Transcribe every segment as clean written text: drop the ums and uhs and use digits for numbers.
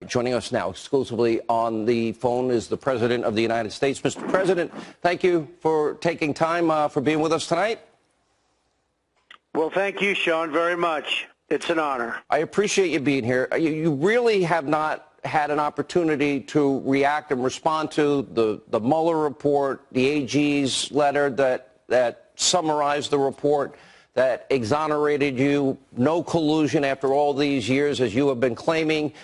Joining us now exclusively on the phone is the President of the United States. Mr. President, thank you for taking time for being with us tonight. Well, thank you, Sean, very much. It's an honor. I appreciate you being here. You really have not had an opportunity to react and respond to the Mueller report, the AG's letter that summarized the report, that exonerated you. No collusion after all these years, as you have been claiming.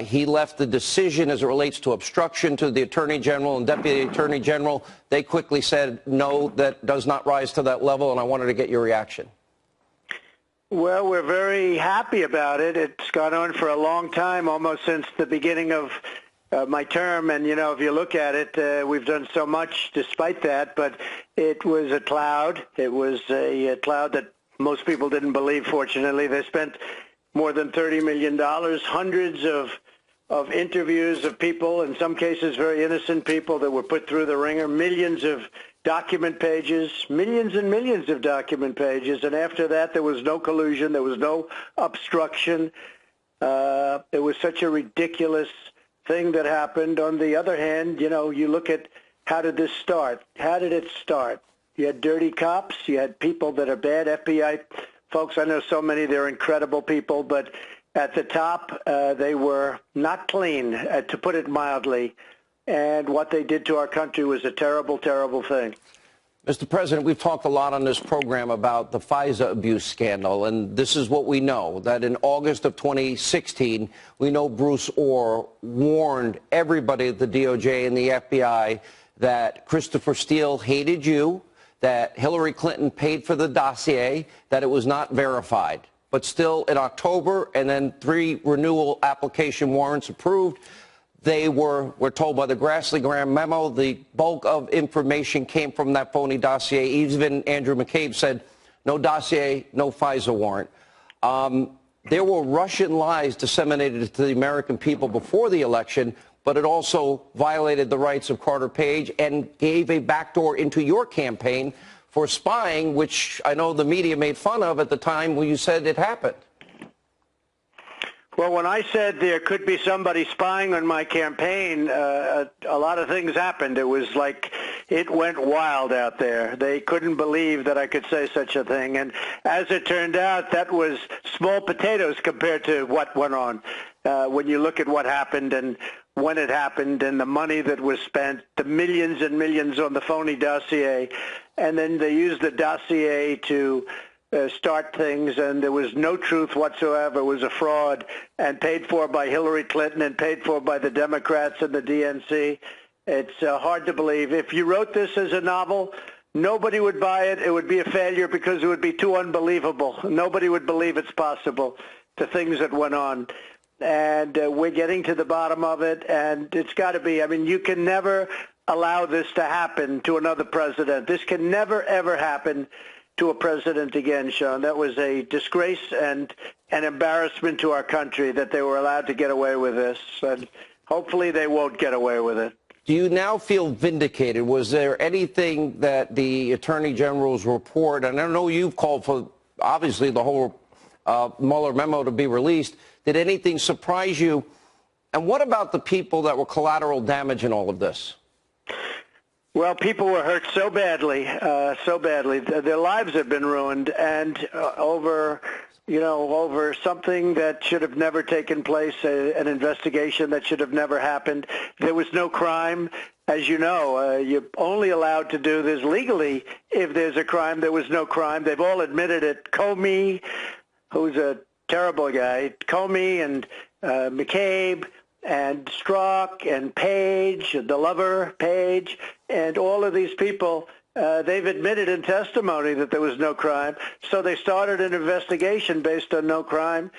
He left the decision as it relates to obstruction to the Attorney General and Deputy Attorney General. They quickly said, no, that does not rise to that level, and I wanted to get your reaction. Well, we're very happy about it. It's gone on for a long time, almost since the beginning of my term. And, you know, if you look at it, we've done so much despite that. But it was a cloud. It was a cloud that most people didn't believe, fortunately. They spent more than $30 million, hundreds of interviews of people, in some cases very innocent people that were put through the ringer, millions of document pages, millions and millions of document pages. And after that, there was no collusion. There was no obstruction. It was such a ridiculous thing that happened. On the other hand, you know, you look at how did this start? How did it start? You had dirty cops. You had people that are bad. FBI folks, I know so many. They're incredible people. But at the top, they were not clean, to put it mildly. And what they did to our country was a terrible, terrible thing. Mr. President, we've talked a lot on this program about the FISA abuse scandal, and this is what we know, that in August of 2016, we know Bruce Orr warned everybody at the DOJ and the FBI that Christopher Steele hated you, that Hillary Clinton paid for the dossier, that it was not verified. But still, in October, and then 3 renewal application warrants approved, they were told by the Grassley-Graham memo, the bulk of information came from that phony dossier. Even Andrew McCabe said, no dossier, no FISA warrant. There were Russian lies disseminated to the American people before the election, but it also violated the rights of Carter Page and gave a backdoor into your campaign for spying, which I know the media made fun of at the time when you said it happened. Well, when I said there could be somebody spying on my campaign, a lot of things happened. It was like it went wild out there. They couldn't believe that I could say such a thing. And as it turned out, that was small potatoes compared to what went on. When you look at what happened and when it happened and the money that was spent, the millions and millions on the phony dossier, and then they used the dossier to start things, and there was no truth whatsoever. It was a fraud and paid for by Hillary Clinton and paid for by the Democrats and the DNC. It's hard to believe. If you wrote this as a novel, nobody would buy it. It would be a failure because it would be too unbelievable. Nobody would believe it's possible, the things that went on. And we're getting to the bottom of it, and it's got to be. I mean, you can never allow this to happen to another president. This can never, ever happen to a president again, Sean. That was a disgrace and an embarrassment to our country that they were allowed to get away with this. And hopefully they won't get away with it. Do you now feel vindicated? Was there anything that the Attorney General's report, and I know you've called for, obviously, the whole Mueller memo to be released. Did anything surprise you? And what about the people that were collateral damage in all of this? Well, people were hurt so badly, so badly. Their lives have been ruined, and over something that should have never taken place, an investigation that should have never happened. There was no crime. As you know, you're only allowed to do this legally if there's a crime. There was no crime. They've all admitted it. Comey, who's a terrible guy, Comey and McCabe, and Strzok and Page, the lover Page, and all of these people, they've admitted in testimony that there was no crime. So they started an investigation based on no crime.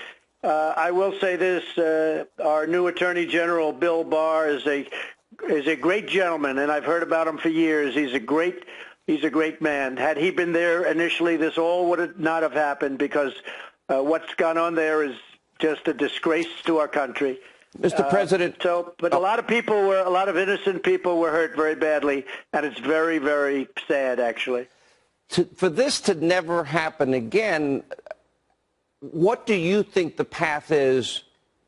I will say this, our new Attorney General, Bill Barr, is a great gentleman, and I've heard about him for years. He's a great man. Had he been there initially, this all would not have happened, because what's gone on there is just a disgrace to our country. Mr. President. But a lot of innocent people were hurt very badly, and it's very, very sad, actually. For this to never happen again, what do you think the path is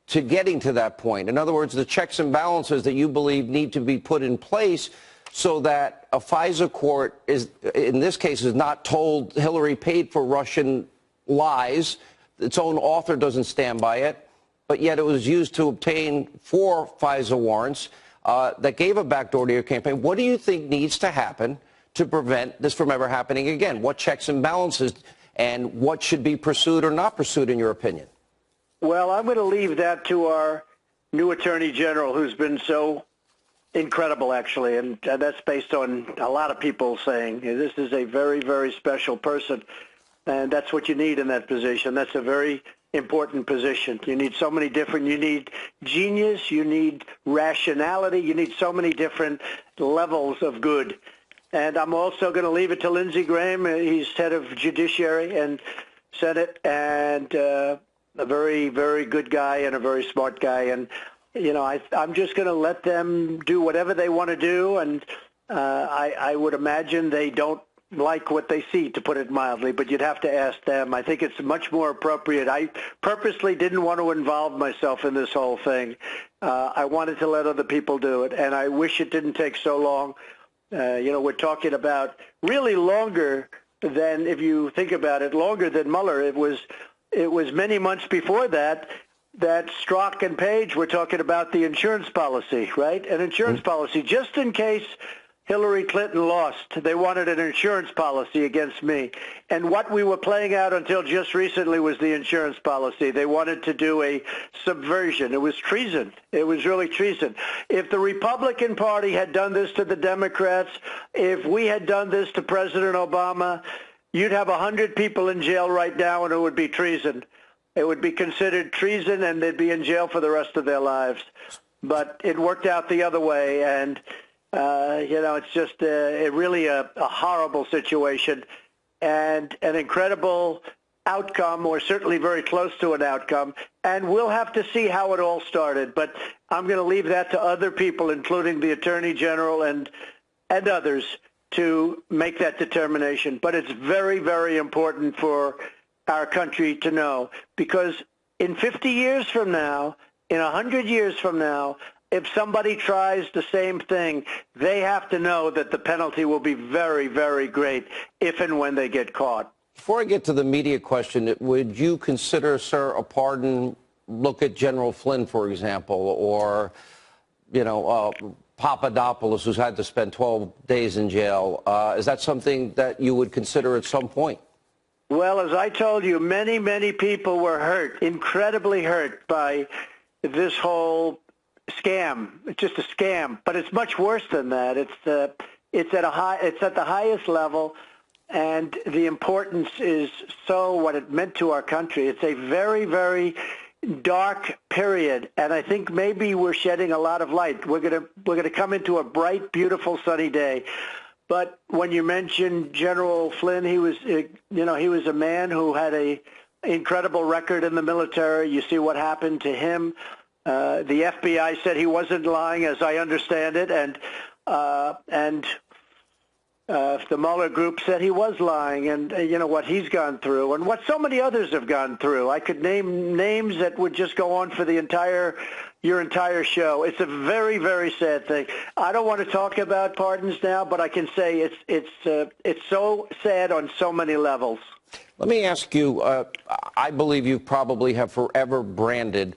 to getting to that point? In other words, the checks and balances that you believe need to be put in place so that a FISA court is, in this case, is not told Hillary paid for Russian lies. Its own author doesn't stand by it, but yet it was used to obtain 4 FISA warrants that gave a backdoor to your campaign. What do you think needs to happen to prevent this from ever happening again? What checks and balances and what should be pursued or not pursued, in your opinion? Well, I'm going to leave that to our new Attorney General, who's been so incredible, actually, and that's based on a lot of people saying this is a very, very special person, and that's what you need in that position. That's a very important position. You need so many different, you need genius, you need rationality, you need so many different levels of good. And I'm also going to leave it to Lindsey Graham. He's head of Judiciary and Senate, and a very, very good guy and a very smart guy. And, you know, I'm just going to let them do whatever they want to do. And I would imagine they don't like what they see, to put it mildly, but you'd have to ask them. I think it's much more appropriate. I purposely didn't want to involve myself in this whole thing. I wanted to let other people do it, and I wish it didn't take so long. You know, we're talking about really longer than, if you think about it, longer than Mueller. It was many months before that Strzok and Page were talking about the insurance policy, right? An insurance policy, just in case Hillary Clinton lost. They wanted an insurance policy against me. And what we were playing out until just recently was the insurance policy. They wanted to do a subversion. It was treason. It was really treason. If the Republican Party had done this to the Democrats, if we had done this to President Obama, you'd have 100 people in jail right now, and it would be treason. It would be considered treason, and they'd be in jail for the rest of their lives. But it worked out the other way, and you know, it's just really a horrible situation and an incredible outcome, or certainly very close to an outcome. And we'll have to see how it all started. But I'm going to leave that to other people, including the Attorney General and others, to make that determination. But it's very, very important for our country to know, because in 50 years from now, in 100 years from now, if somebody tries the same thing, they have to know that the penalty will be very, very great if and when they get caught. Before I get to the media question, would you consider, sir, a pardon? Look at General Flynn, for example, or, you know, Papadopoulos, who's had to spend 12 days in jail. Is that something that you would consider at some point? Well, as I told you, many, many people were hurt, incredibly hurt by this whole scam. It's just a scam, but it's much worse than that. It's at the highest level, and the importance is so what it meant to our country. It's a very, very dark period, and I think maybe we're shedding a lot of light. We're gonna come into a bright, beautiful, sunny day. But when you mentioned General Flynn, he was a man who had a incredible record in the military. You see what happened to him. The FBI said he wasn't lying, as I understand it, and the Mueller group said he was lying, and you know what he's gone through, and what so many others have gone through. I could name names that would just go on for your entire show. It's a very, very sad thing. I don't want to talk about pardons now, but I can say it's so sad on so many levels. Let me ask you. I believe you probably have forever branded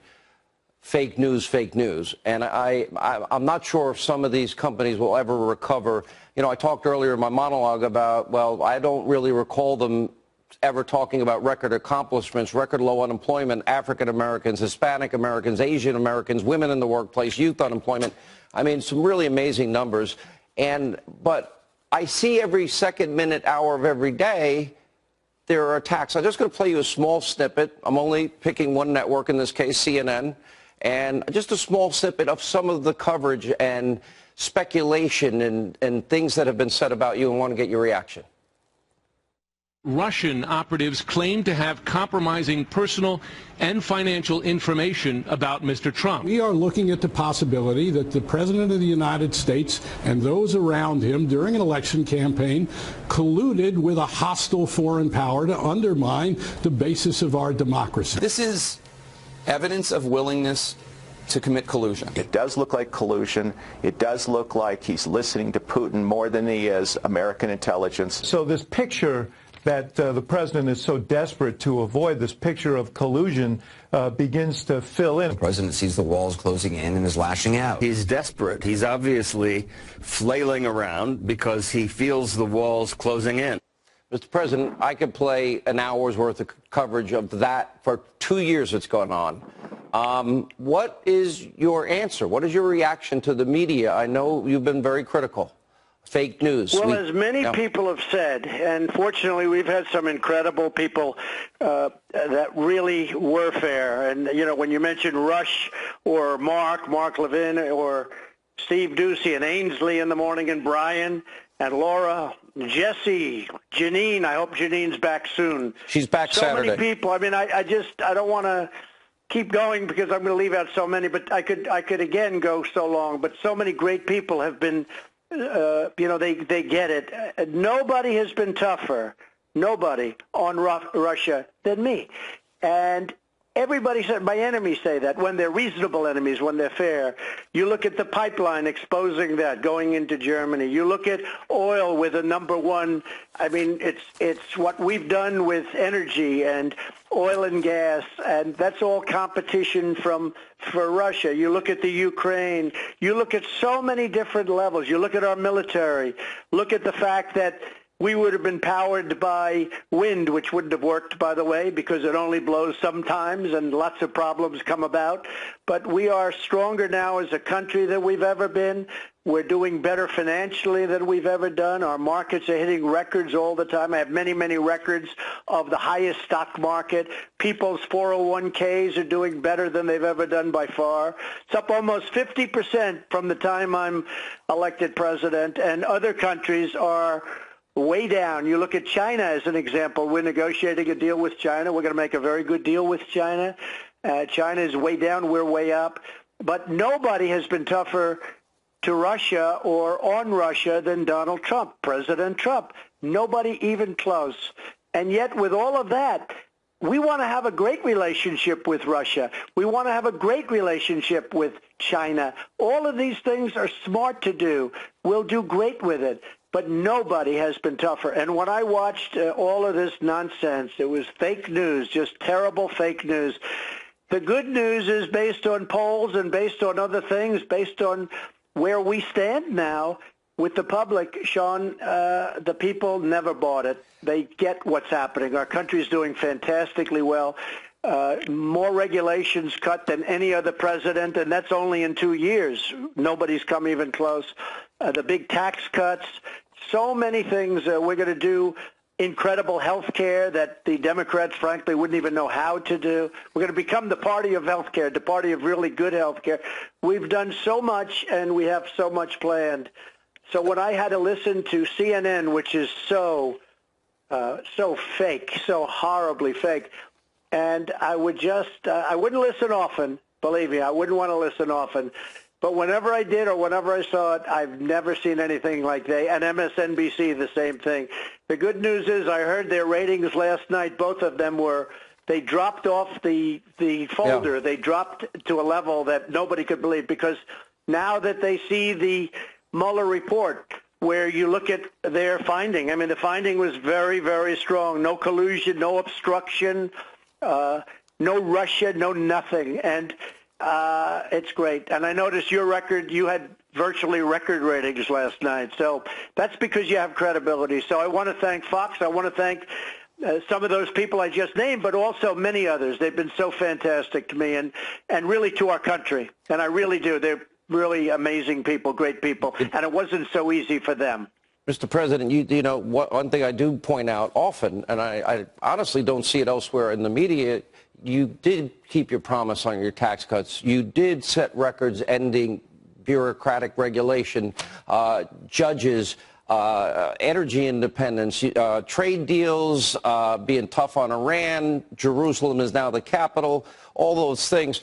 fake news, and I'm not sure if some of these companies will ever recover. You know, I talked earlier in my monologue about, well, I don't really recall them ever talking about record accomplishments, record low unemployment, African Americans, Hispanic Americans, Asian Americans, women in the workplace, youth unemployment. I mean, some really amazing numbers. But I see every second, minute, hour of every day there are attacks. I'm just going to play you a small snippet. I'm only picking one network, in this case, CNN. And just a small snippet of some of the coverage and speculation and things that have been said about you, and want to get your reaction. Russian operatives claim to have compromising personal and financial information about Mr. Trump. We are looking at the possibility that the President of the United States and those around him during an election campaign colluded with a hostile foreign power to undermine the basis of our democracy. This is evidence of willingness to commit collusion. It does look like collusion. It does look like he's listening to Putin more than he is American intelligence. So this picture that the president is so desperate to avoid, this picture of collusion, begins to fill in. The president sees the walls closing in and is lashing out. He's desperate. He's obviously flailing around because he feels the walls closing in. Mr. President, I could play an hour's worth of coverage of that for 2 years it's gone on. What is your answer? What is your reaction to the media? I know you've been very critical. Fake news. Well, as many people have said, and fortunately we've had some incredible people that really were fair. And, you know, when you mention Rush or Mark Levin or Steve Ducey and Ainsley in the morning and Brian and Laura, Jesse, Janine, I hope Janine's back soon. She's back Saturday. So many people. I mean, I don't want to keep going because I'm going to leave out so many, but I could again go so long. But so many great people have been, you know, they get it. Nobody has been tougher, nobody on Russia than me. And everybody said, my enemies say that when they're reasonable enemies, when they're fair. You look at the pipeline exposing that going into Germany. You look at oil with a number one. I mean, it's what we've done with energy and oil and gas, and that's all competition for Russia. You look at the Ukraine. You look at so many different levels. You look at our military. Look at the fact that we would have been powered by wind, which wouldn't have worked, by the way, because it only blows sometimes and lots of problems come about. But we are stronger now as a country than we've ever been. We're doing better financially than we've ever done. Our markets are hitting records all the time. I have many, many records of the highest stock market. People's 401ks are doing better than they've ever done by far. It's up almost 50% from the time I'm elected president, and other countries are way down. You look at China as an example. We're negotiating a deal with China. We're going to make a very good deal with China. China is way down. We're way up. But nobody has been tougher to Russia or on Russia than Donald Trump, President Trump. Nobody even close. And yet with all of that, we want to have a great relationship with Russia. We want to have a great relationship with China. All of these things are smart to do. We'll do great with it. But nobody has been tougher. And when I watched all of this nonsense, it was fake news, just terrible fake news. The good news is based on polls and based on other things, based on where we stand now with the public, Sean, the people never bought it. They get what's happening. Our country's doing fantastically well. More regulations cut than any other president, and that's only in 2 years. Nobody's come even close. The big tax cuts, so many things. We're going to do incredible health care that the Democrats, frankly, wouldn't even know how to do. We're going to become the party of health care, the party of really good health care. We've done so much, and we have so much planned. So when I had to listen to CNN, which is so fake, so horribly fake, and I would just, I wouldn't listen often, believe me, I wouldn't want to listen often. But whenever I did or whenever I saw it, I've never seen anything like they, and MSNBC, the same thing. The good news is I heard their ratings last night, both of them they dropped off the folder. Yeah. They dropped to a level that nobody could believe, because now that they see the Mueller report, where you look at their finding, I mean, the finding was very, very strong. No collusion, no obstruction, no Russia, no nothing. And it's great. And I noticed your record, you had virtually record ratings last night. So that's because you have credibility. So I want to thank Fox. I want to thank some of those people I just named, but also many others. They've been so fantastic to me and really to our country. And I really do. They're really amazing people, great people. And it wasn't so easy for them. Mr. President, you know, one thing I do point out often, and I honestly don't see it elsewhere in the media, you did keep your promise on your tax cuts. You did set records ending bureaucratic regulation, judges, energy independence, trade deals, being tough on Iran. Jerusalem is now the capital, all those things.